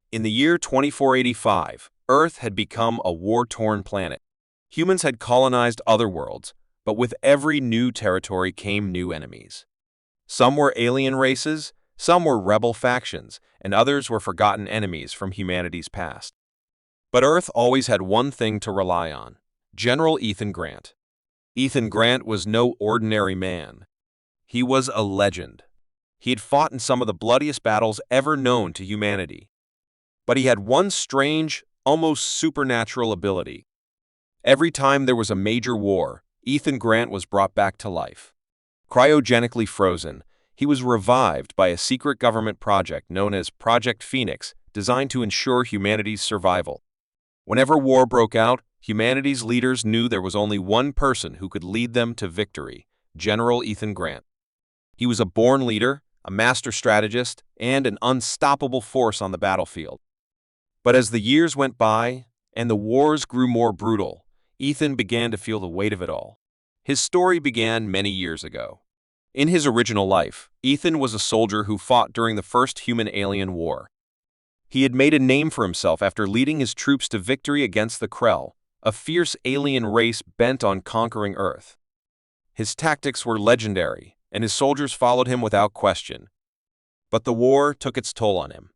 In the year 2485, Earth had become a war-torn planet. Humans had colonized other worlds, but with every new territory came new enemies. Some were alien races, some were rebel factions, and others were forgotten enemies from humanity's past. But Earth always had one thing to rely on: General Ethan Grant. Ethan Grant was no ordinary man. He was a legend. He had fought in some of the bloodiest battles ever known to humanity. But he had one strange, almost supernatural ability. Every time there was a major war, Ethan Grant was brought back to life. Cryogenically frozen, he was revived by a secret government project known as Project Phoenix, designed to ensure humanity's survival. Whenever war broke out, humanity's leaders knew there was only one person who could lead them to victory: General Ethan Grant. He was a born leader, a master strategist, and an unstoppable force on the battlefield. But as the years went by and the wars grew more brutal, Ethan began to feel the weight of it all. His story began many years ago. In his original life, Ethan was a soldier who fought during the First Human-Alien War. He had made a name for himself after leading his troops to victory against the Krell, a fierce alien race bent on conquering Earth. His tactics were legendary, and his soldiers followed him without question. But the war took its toll on him.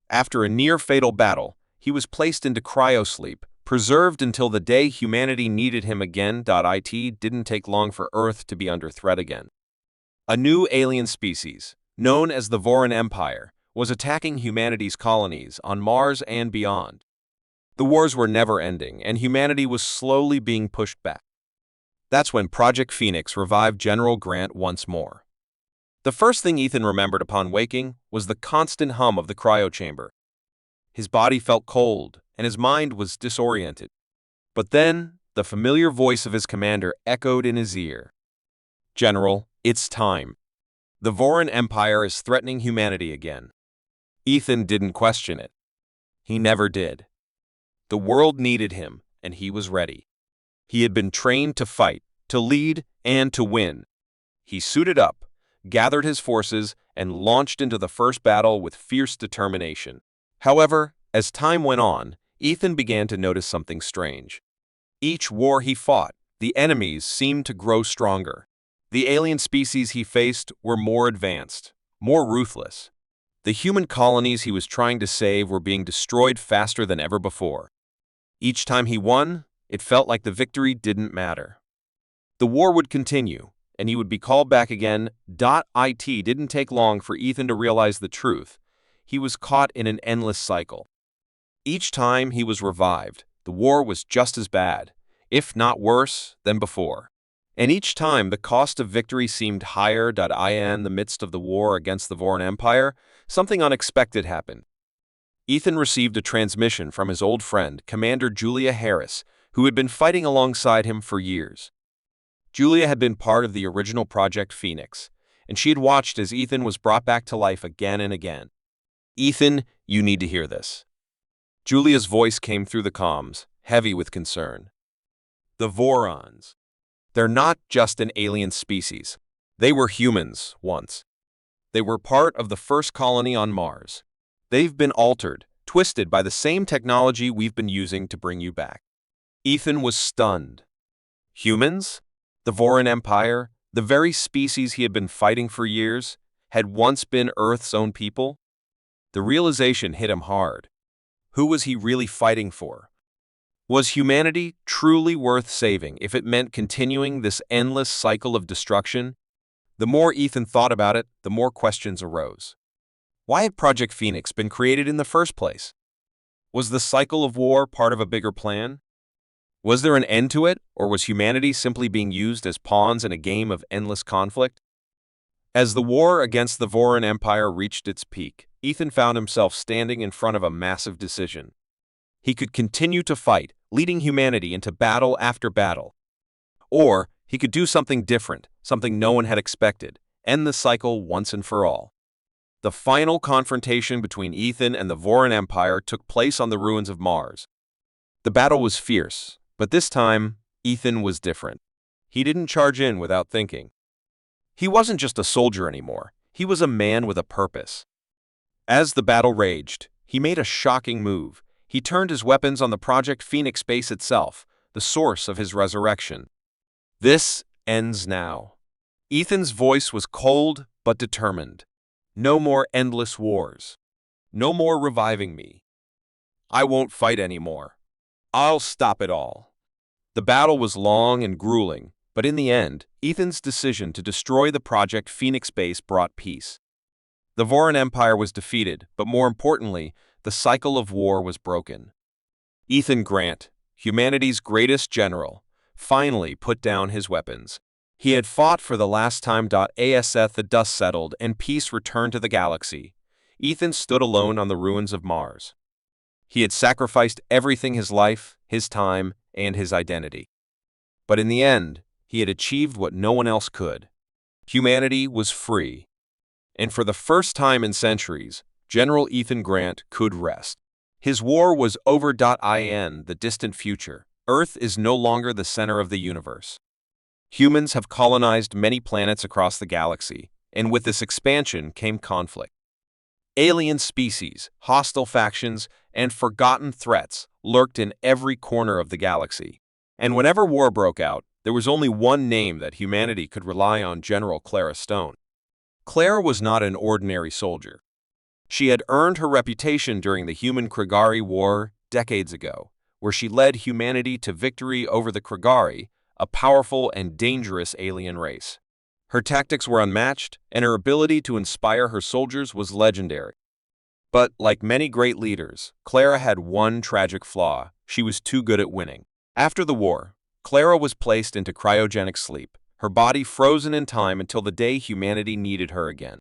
After a near-fatal battle, he was placed into cryosleep, preserved until the day humanity needed him again. It didn't take long for Earth to be under threat again. A new alien species, known as the Voran Empire, was attacking humanity's colonies on Mars and beyond. The wars were never ending, and humanity was slowly being pushed back. That's when Project Phoenix revived General Grant once more. The first thing Ethan remembered upon waking was the constant hum of the cryo chamber. His body felt cold, and his mind was disoriented. But then, the familiar voice of his commander echoed in his ear. "General, it's time. The Voran Empire is threatening humanity again." Ethan didn't question it. He never did. The world needed him, and he was ready. He had been trained to fight, to lead, and to win. He suited up, gathered his forces, and launched into the first battle with fierce determination. However, as time went on, Ethan began to notice something strange. Each war he fought, the enemies seemed to grow stronger. The alien species he faced were more advanced, more ruthless. The human colonies he was trying to save were being destroyed faster than ever before. Each time he won, it felt like the victory didn't matter. The war would continue, and he would be called back again. It didn't take long for Ethan to realize the truth. He was caught in an endless cycle. Each time he was revived, the war was just as bad, if not worse, than before. And each time the cost of victory seemed higher. In the midst of the war against the Voran Empire, something unexpected happened. Ethan received a transmission from his old friend, Commander Julia Harris, who had been fighting alongside him for years. Julia had been part of the original Project Phoenix, and she had watched as Ethan was brought back to life again and again. "Ethan, you need to hear this." Julia's voice came through the comms, heavy with concern. "The Vorons. They're not just an alien species. They were humans once. They were part of the first colony on Mars. They've been altered, twisted by the same technology we've been using to bring you back." Ethan was stunned. Humans? The Voran Empire, the very species he had been fighting for years, had once been Earth's own people? The realization hit him hard. Who was he really fighting for? Was humanity truly worth saving if it meant continuing this endless cycle of destruction? The more Ethan thought about it, the more questions arose. Why had Project Phoenix been created in the first place? Was the cycle of war part of a bigger plan? Was there an end to it, or was humanity simply being used as pawns in a game of endless conflict? As the war against the Voran Empire reached its peak, Ethan found himself standing in front of a massive decision. He could continue to fight, leading humanity into battle after battle. Or he could do something different, something no one had expected, end the cycle once and for all. The final confrontation between Ethan and the Voran Empire took place on the ruins of Mars. The battle was fierce, but this time, Ethan was different. He didn't charge in without thinking. He wasn't just a soldier anymore. He was a man with a purpose. As the battle raged, he made a shocking move. He turned his weapons on the Project Phoenix base itself, the source of his resurrection. This ends now. Ethan's voice was cold but determined. No more endless wars. No more reviving me. I won't fight anymore. I'll stop it all. The battle was long and grueling, but in the end, Ethan's decision to destroy the Project Phoenix base brought peace. The Voron Empire was defeated, but more importantly, the cycle of war was broken. Ethan Grant, humanity's greatest general, finally put down his weapons. He had fought for the last time. As the dust settled and peace returned to the galaxy, Ethan stood alone on the ruins of Mars. He had sacrificed everything: his life, his time, and his identity. But in the end, he had achieved what no one else could. Humanity was free. And for the first time in centuries, General Ethan Grant could rest. His war was over. In the distant future, Earth is no longer the center of the universe. Humans have colonized many planets across the galaxy, and with this expansion came conflict. Alien species, hostile factions, and forgotten threats lurked in every corner of the galaxy. And whenever war broke out, there was only one name that humanity could rely on: General Clara Stone. Clara was not an ordinary soldier. She had earned her reputation during the Human-Kragari War decades ago, where she led humanity to victory over the Kragari, a powerful and dangerous alien race. Her tactics were unmatched, and her ability to inspire her soldiers was legendary. But, like many great leaders, Clara had one tragic flaw: she was too good at winning. After the war, Clara was placed into cryogenic sleep, her body frozen in time until the day humanity needed her again.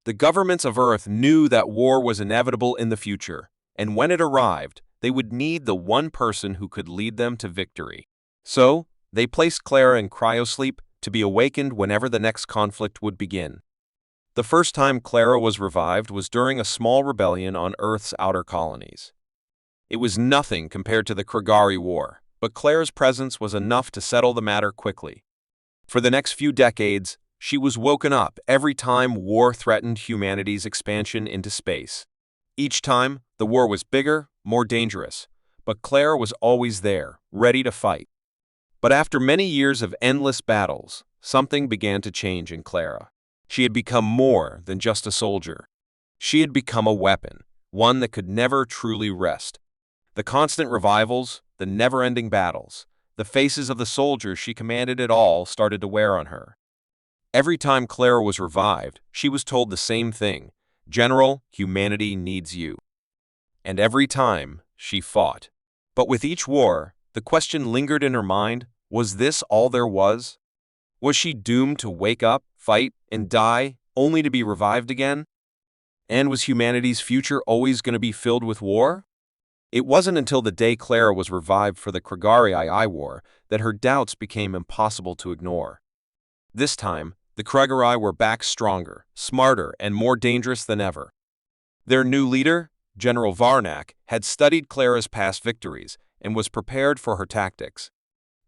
The governments of Earth knew that war was inevitable in the future, and when it arrived, they would need the one person who could lead them to victory. So, they placed Clara in cryosleep to be awakened whenever the next conflict would begin. The first time Clara was revived was during a small rebellion on Earth's outer colonies. It was nothing compared to the Kragari War, but Clara's presence was enough to settle the matter quickly. For the next few decades, she was woken up every time war threatened humanity's expansion into space. Each time, the war was bigger, more dangerous, but Clara was always there, ready to fight. But after many years of endless battles, something began to change in Clara. She had become more than just a soldier. She had become a weapon, one that could never truly rest. The constant revivals, the never-ending battles, the faces of the soldiers she commanded, it all started to wear on her. Every time Clara was revived, she was told the same thing: General, humanity needs you. And every time, she fought. But with each war, the question lingered in her mind: was this all there was? Was she doomed to wake up, fight, and die, only to be revived again? And was humanity's future always going to be filled with war? It wasn't until the day Clara was revived for the Kragari War that her doubts became impossible to ignore. This time, the Kragari were back stronger, smarter, and more dangerous than ever. Their new leader, General Varnak, had studied Clara's past victories and was prepared for her tactics.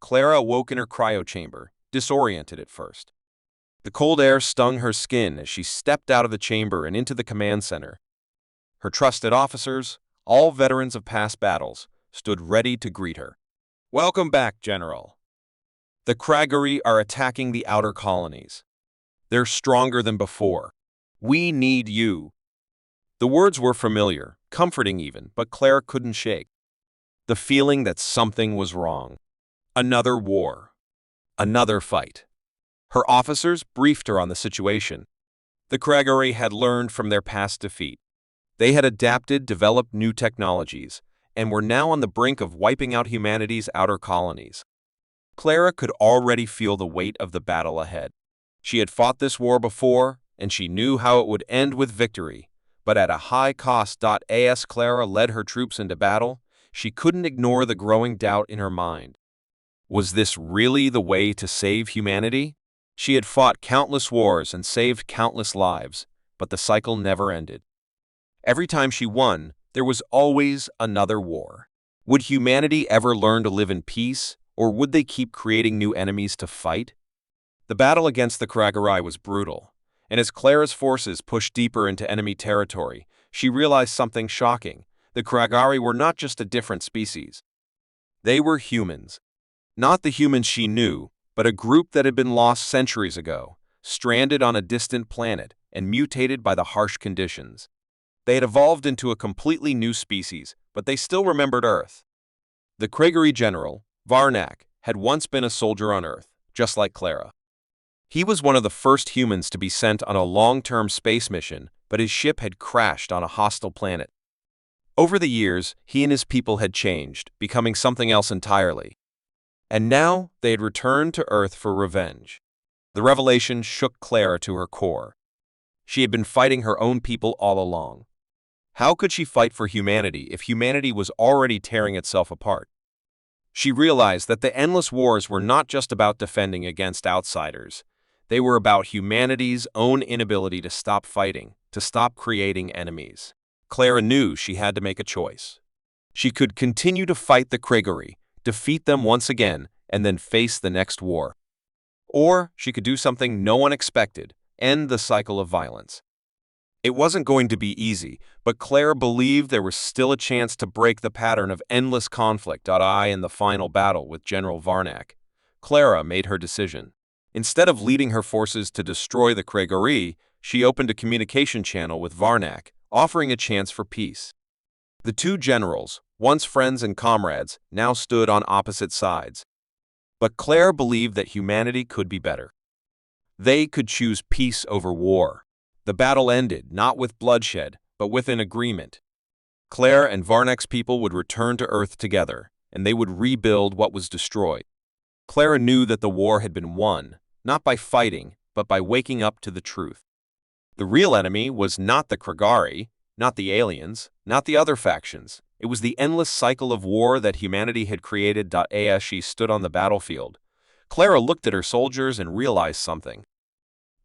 Clara awoke in her cryochamber, disoriented at first. The cold air stung her skin as she stepped out of the chamber and into the command center. Her trusted officers, all veterans of past battles, stood ready to greet her. "Welcome back, General. The Kragari are attacking the outer colonies. They're stronger than before. We need you." The words were familiar, comforting even, but Clara couldn't shake the feeling that something was wrong. Another war. Another fight. Her officers briefed her on the situation. The Kragari had learned from their past defeat. They had adapted, developed new technologies, and were now on the brink of wiping out humanity's outer colonies. Clara could already feel the weight of the battle ahead. She had fought this war before, and she knew how it would end with victory, but at a high cost. As Clara led her troops into battle, she couldn't ignore the growing doubt in her mind. Was this really the way to save humanity? She had fought countless wars and saved countless lives, but the cycle never ended. Every time she won, there was always another war. Would humanity ever learn to live in peace, or would they keep creating new enemies to fight? The battle against the Kragari was brutal, and as Clara's forces pushed deeper into enemy territory, she realized something shocking. The Korraks were not just a different species. They were humans. Not the humans she knew, but a group that had been lost centuries ago, stranded on a distant planet and mutated by the harsh conditions. They had evolved into a completely new species, but they still remembered Earth. The Korraks general, Varnak, had once been a soldier on Earth, just like Clara. He was one of the first humans to be sent on a long-term space mission, but his ship had crashed on a hostile planet. Over the years, he and his people had changed, becoming something else entirely. And now, they had returned to Earth for revenge. The revelation shook Clara to her core. She had been fighting her own people all along. How could she fight for humanity if humanity was already tearing itself apart? She realized that the endless wars were not just about defending against outsiders. They were about humanity's own inability to stop fighting, to stop creating enemies. Clara knew she had to make a choice. She could continue to fight the Korraks, defeat them once again, and then face the next war. Or she could do something no one expected, end the cycle of violence. It wasn't going to be easy, but Clara believed there was still a chance to break the pattern of endless conflict. In the final battle with General Varnak, Clara made her decision. Instead of leading her forces to destroy the Korraks, she opened a communication channel with Varnak, offering a chance for peace. The two generals, once friends and comrades, now stood on opposite sides. But Clara believed that humanity could be better. They could choose peace over war. The battle ended not with bloodshed, but with an agreement. Clara and Varnak's people would return to Earth together, and they would rebuild what was destroyed. Clara knew that the war had been won, not by fighting, but by waking up to the truth. The real enemy was not the Korraks, not the aliens, not the other factions. It was the endless cycle of war that humanity had created. As she stood on the battlefield, Clara looked at her soldiers and realized something.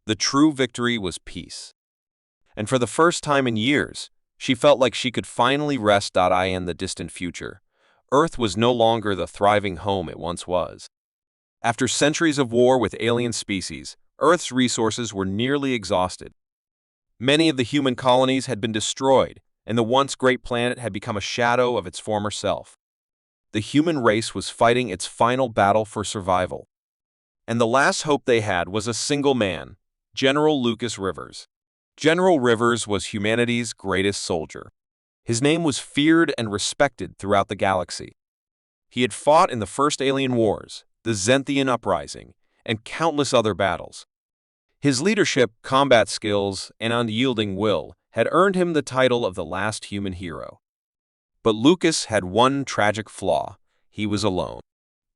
The true victory was peace. And for the first time in years, she felt like she could finally rest. In the distant future, Earth was no longer the thriving home it once was. After centuries of war with alien species, Earth's resources were nearly exhausted. Many of the human colonies had been destroyed, and the once great planet had become a shadow of its former self. The human race was fighting its final battle for survival. And the last hope they had was a single man, General Lucas Rivers. General Rivers was humanity's greatest soldier. His name was feared and respected throughout the galaxy. He had fought in the first alien wars, the Zenthian Uprising, and countless other battles. His leadership, combat skills, and unyielding will had earned him the title of the last human hero. But Lucas had one tragic flaw: he was alone.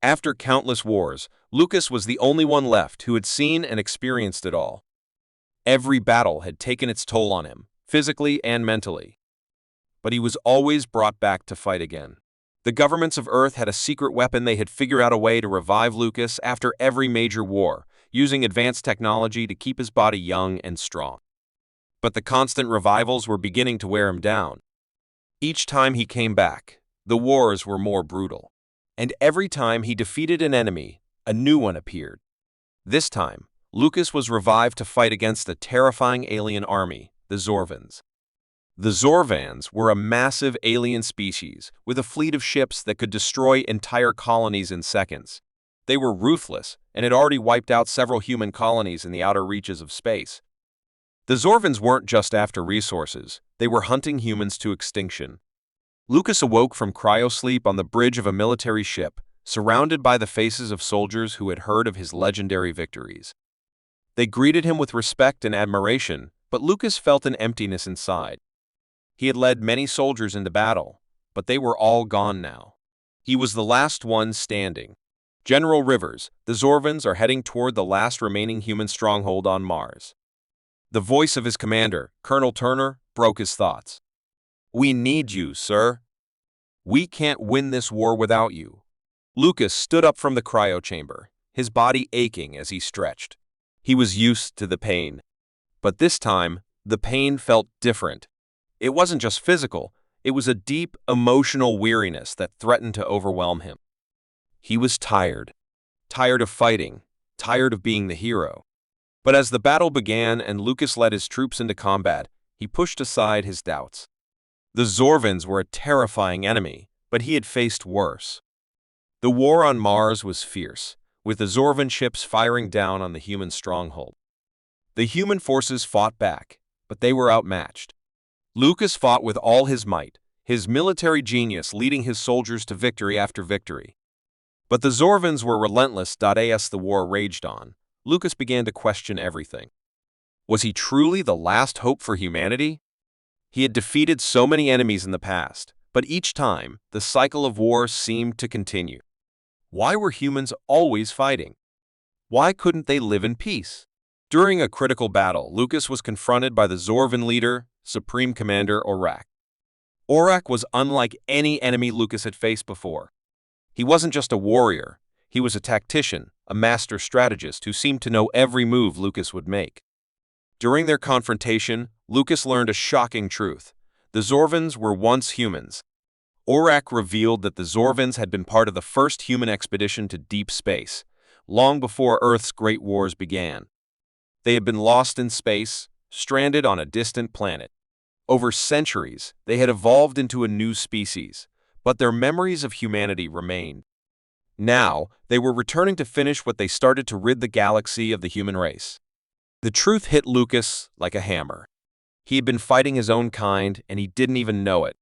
After countless wars, Lucas was the only one left who had seen and experienced it all. Every battle had taken its toll on him, physically and mentally. But he was always brought back to fight again. The governments of Earth had a secret weapon. They had figured out a way to revive Lucas after every major war, using advanced technology to keep his body young and strong. But the constant revivals were beginning to wear him down. Each time he came back, the wars were more brutal. And every time he defeated an enemy, a new one appeared. This time, Lucas was revived to fight against a terrifying alien army, the Zorvans. The Zorvans were a massive alien species with a fleet of ships that could destroy entire colonies in seconds. They were ruthless and had already wiped out several human colonies in the outer reaches of space. The Zorvans weren't just after resources, they were hunting humans to extinction. Lucas awoke from cryosleep on the bridge of a military ship, surrounded by the faces of soldiers who had heard of his legendary victories. They greeted him with respect and admiration, but Lucas felt an emptiness inside. He had led many soldiers into battle, but they were all gone now. He was the last one standing. General Rivers, the Zorvans are heading toward the last remaining human stronghold on Mars. The voice of his commander, Colonel Turner, broke his thoughts. "We need you, sir. We can't win this war without you." Lucas stood up from the cryo chamber, his body aching as he stretched. He was used to the pain. But this time, the pain felt different. It wasn't just physical, it was a deep, emotional weariness that threatened to overwhelm him. He was tired. Tired of fighting. Tired of being the hero. But as the battle began and Lucas led his troops into combat, he pushed aside his doubts. The Zorvans were a terrifying enemy, but he had faced worse. The war on Mars was fierce, with the Zorvan ships firing down on the human stronghold. The human forces fought back, but they were outmatched. Lucas fought with all his might, his military genius leading his soldiers to victory after victory. But the Zorvans were relentless. As the war raged on, Lucas began to question everything. Was he truly the last hope for humanity? He had defeated so many enemies in the past, but each time, the cycle of war seemed to continue. Why were humans always fighting? Why couldn't they live in peace? During a critical battle, Lucas was confronted by the Zorvan leader, Supreme Commander Korraks. Korraks was unlike any enemy Lucas had faced before. He wasn't just a warrior, he was a tactician, a master strategist who seemed to know every move Lucas would make. During their confrontation, Lucas learned a shocking truth. The Zorvans were once humans. Korraks revealed that the Zorvans had been part of the first human expedition to deep space, long before Earth's great wars began. They had been lost in space, stranded on a distant planet. Over centuries, they had evolved into a new species, but their memories of humanity remained. Now, they were returning to finish what they started to rid the galaxy of the human race. The truth hit Lucas like a hammer. He had been fighting his own kind, and he didn't even know it.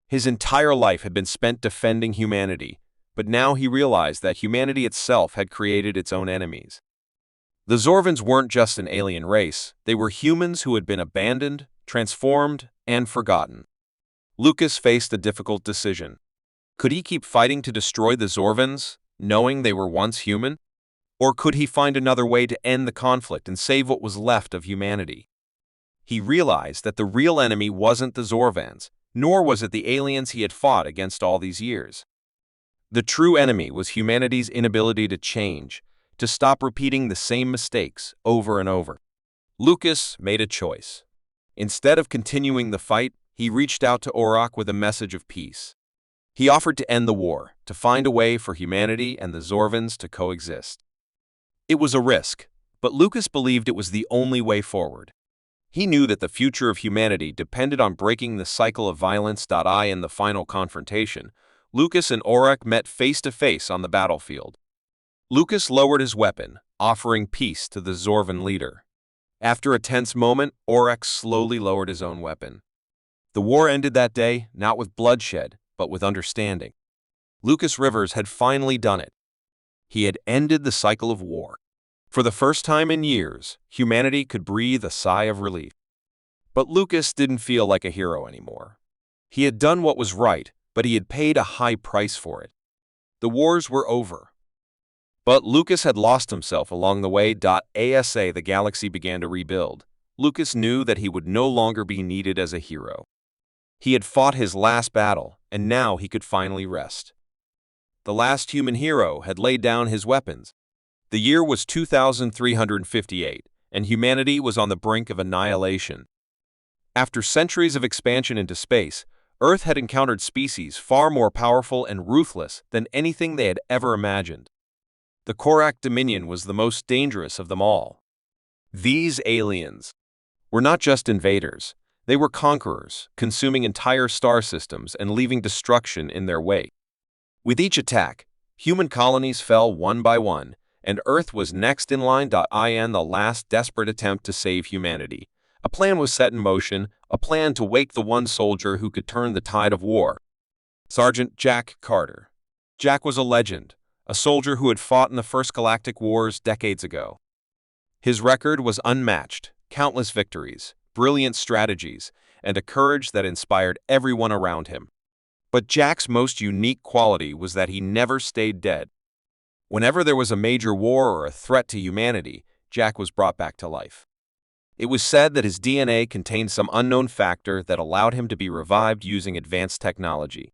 His entire life had been spent defending humanity, but now he realized that humanity itself had created its own enemies. The Zorvans weren't just an alien race, they were humans who had been abandoned, transformed, and forgotten. Lucas faced a difficult decision. Could he keep fighting to destroy the Zorvans, knowing they were once human? Or could he find another way to end the conflict and save what was left of humanity? He realized that the real enemy wasn't the Zorvans, nor was it the aliens he had fought against all these years. The true enemy was humanity's inability to change, to stop repeating the same mistakes over and over. Lucas made a choice. Instead of continuing the fight, he reached out to Korraks with a message of peace. He offered to end the war, to find a way for humanity and the Zorvans to coexist. It was a risk, but Lucas believed it was the only way forward. He knew that the future of humanity depended on breaking the cycle of violence. In the final confrontation, Lucas and Korraks met face-to-face on the battlefield. Lucas lowered his weapon, offering peace to the Zorvan leader. After a tense moment, Korraks slowly lowered his own weapon. The war ended that day, not with bloodshed, but with understanding. Lucas Rivers had finally done it. He had ended the cycle of war. For the first time in years, humanity could breathe a sigh of relief. But Lucas didn't feel like a hero anymore. He had done what was right, but he had paid a high price for it. The wars were over. But Lucas had lost himself along the way. As the galaxy began to rebuild, Lucas knew that he would no longer be needed as a hero. He had fought his last battle, and now he could finally rest. The last human hero had laid down his weapons. The year was 2358, and humanity was on the brink of annihilation. After centuries of expansion into space, Earth had encountered species far more powerful and ruthless than anything they had ever imagined. The Korraks Dominion was the most dangerous of them all. These aliens were not just invaders, they were conquerors, consuming entire star systems and leaving destruction in their wake. With each attack, human colonies fell one by one, and Earth was next in line. In the last desperate attempt to save humanity, a plan was set in motion, a plan to wake the one soldier who could turn the tide of war. Sergeant Jack Carter. Jack was a legend, a soldier who had fought in the First Galactic Wars decades ago. His record was unmatched, countless victories, brilliant strategies, and a courage that inspired everyone around him. But Jack's most unique quality was that he never stayed dead. Whenever there was a major war or a threat to humanity, Jack was brought back to life. It was said that his DNA contained some unknown factor that allowed him to be revived using advanced technology.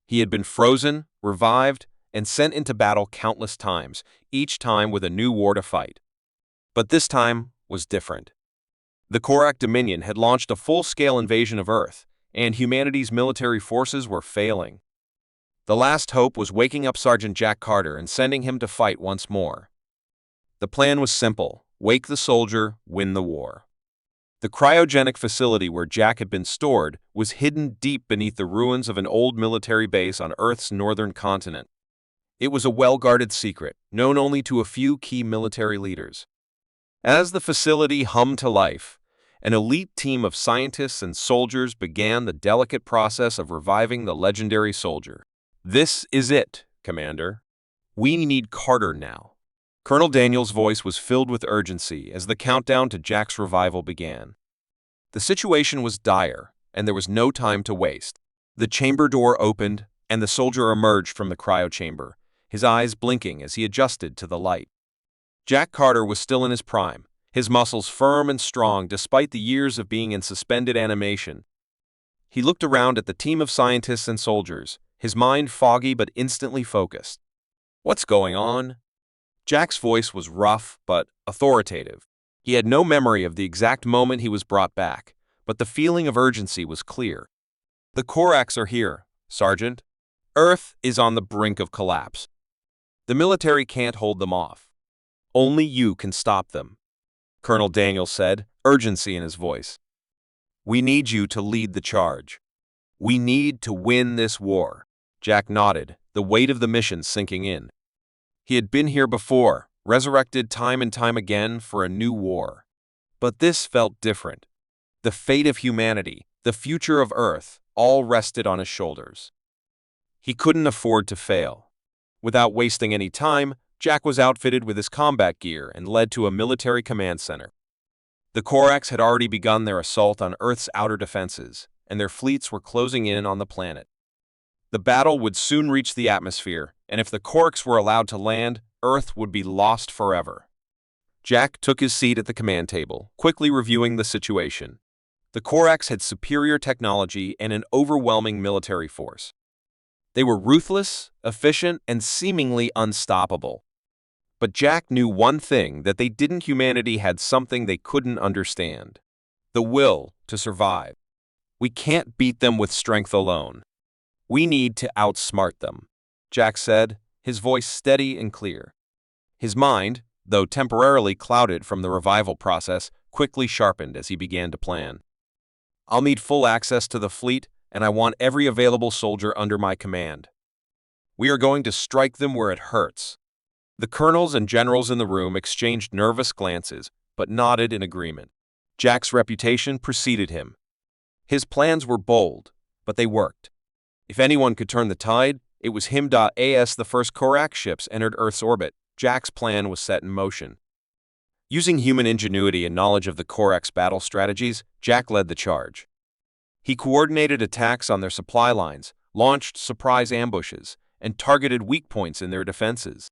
He had been frozen, revived, and sent into battle countless times, each time with a new war to fight. But this time was different. The Korraks Dominion had launched a full-scale invasion of Earth, and humanity's military forces were failing. The last hope was waking up Sergeant Jack Carter and sending him to fight once more. The plan was simple: wake the soldier, win the war. The cryogenic facility where Jack had been stored was hidden deep beneath the ruins of an old military base on Earth's northern continent. It was a well-guarded secret, known only to a few key military leaders. As the facility hummed to life, an elite team of scientists and soldiers began the delicate process of reviving the legendary soldier. "This is it, Commander. We need Carter now." Colonel Daniel's voice was filled with urgency as the countdown to Jack's revival began. The situation was dire, and there was no time to waste. The chamber door opened, and the soldier emerged from the cryo chamber, his eyes blinking as he adjusted to the light. Jack Carter was still in his prime, his muscles firm and strong despite the years of being in suspended animation. He looked around at the team of scientists and soldiers, his mind foggy but instantly focused. "What's going on?" Jack's voice was rough but authoritative. He had no memory of the exact moment he was brought back, but the feeling of urgency was clear. "The Korraks are here, Sergeant. Earth is on the brink of collapse. The military can't hold them off. Only you can stop them," Colonel Daniel said, urgency in his voice. "We need you to lead the charge. We need to win this war." Jack nodded, the weight of the mission sinking in. He had been here before, resurrected time and time again for a new war. But this felt different. The fate of humanity, the future of Earth, all rested on his shoulders. He couldn't afford to fail. Without wasting any time, Jack was outfitted with his combat gear and led to a military command center. The Korraks had already begun their assault on Earth's outer defenses, and their fleets were closing in on the planet. The battle would soon reach the atmosphere, and if the Korraks were allowed to land, Earth would be lost forever. Jack took his seat at the command table, quickly reviewing the situation. The Korraks had superior technology and an overwhelming military force. They were ruthless, efficient, and seemingly unstoppable. But Jack knew one thing, that they didn't. Humanity had something they couldn't understand: the will to survive. "We can't beat them with strength alone. We need to outsmart them," Jack said, his voice steady and clear. His mind, though temporarily clouded from the revival process, quickly sharpened as he began to plan. "I'll need full access to the fleet, and I want every available soldier under my command. We are going to strike them where it hurts." The colonels and generals in the room exchanged nervous glances, but nodded in agreement. Jack's reputation preceded him. His plans were bold, but they worked. If anyone could turn the tide, it was him. As the first Korrak ships entered Earth's orbit, Jack's plan was set in motion. Using human ingenuity and knowledge of the Korraks' battle strategies, Jack led the charge. He coordinated attacks on their supply lines, launched surprise ambushes, and targeted weak points in their defenses.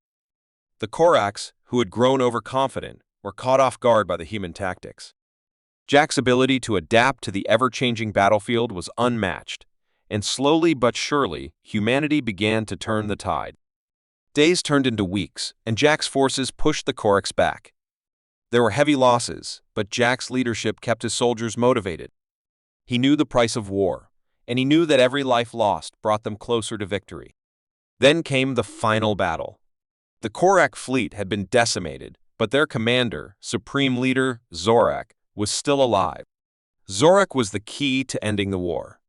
The Korraks, who had grown overconfident, were caught off guard by the human tactics. Jack's ability to adapt to the ever-changing battlefield was unmatched, and slowly but surely, humanity began to turn the tide. Days turned into weeks, and Jack's forces pushed the Korraks back. There were heavy losses, but Jack's leadership kept his soldiers motivated. He knew the price of war, and he knew that every life lost brought them closer to victory. Then came the final battle. The Korrak fleet had been decimated, but their commander, Supreme Leader Zorak, was still alive. Zorak was the key to ending the war.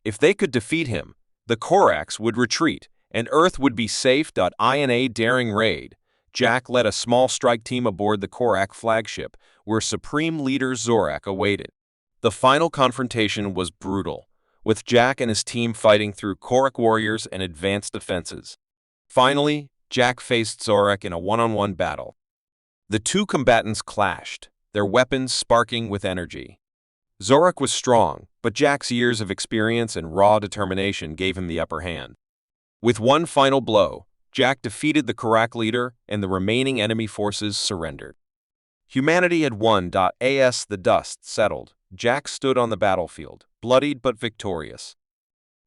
If they could defeat him, the Korraks would retreat, and Earth would be safe. In a daring raid, Jack led a small strike team aboard the Korrak flagship, where Supreme Leader Zorak awaited. The final confrontation was brutal, with Jack and his team fighting through Korrak warriors and advanced defenses. Finally, Jack faced Zorak in a one-on-one battle. The two combatants clashed, their weapons sparking with energy. Zorak was strong, but Jack's years of experience and raw determination gave him the upper hand. With one final blow, Jack defeated the Korrak leader, and the remaining enemy forces surrendered. Humanity had won. As the dust settled, Jack stood on the battlefield, bloodied but victorious.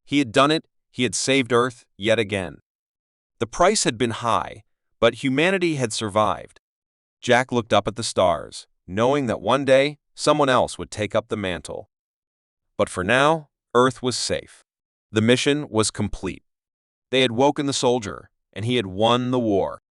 He had done it. He had saved Earth yet again. The price had been high, but humanity had survived. Jack looked up at the stars, knowing that one day someone else would take up the mantle. But for now, Earth was safe. The mission was complete. They had woken the soldier, and he had won the war.